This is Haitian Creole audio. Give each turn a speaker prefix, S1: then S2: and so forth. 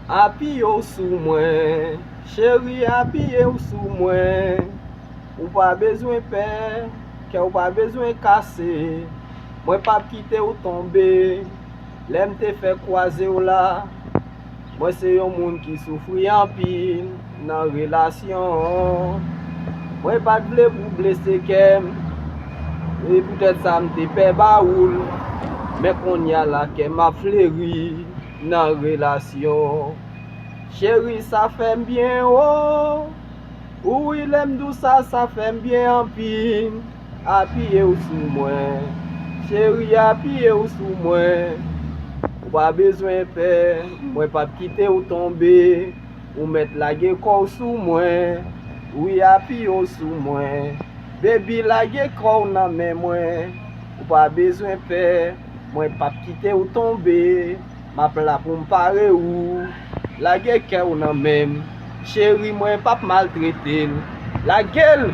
S1: Api yo sou mwen, chéri api yo sou mwen. Ou pa bezwen pe, ke ou pa bezwen kase. Mwen pa kite ou tombe, lem te fe kwaze ou la. Mwen se yon moun ki soufri anpil nan relasyon. Mwen pa vle pou blese kem, e pwetet sa mte pe baoul. Men kon ya la kem a fleri nan relasyon. Chéri sa fèm bien oh. Ou ilem dou sa fèm bien anpil. Apiye ou sou mwen, chéri apiye ou sou mwen. Ou pa bezwen pe, mwen pa kite ou tombe. Ou met lage kou sou mwen, ou apiye ou sou mwen. Baby lage kou nan men mwen. Ou pa bezwen pe, mwen pa kite ou tombe. Ma pla pou mpare ou, lage kou nan men. Chéri mwen pa maltrete, la gueule.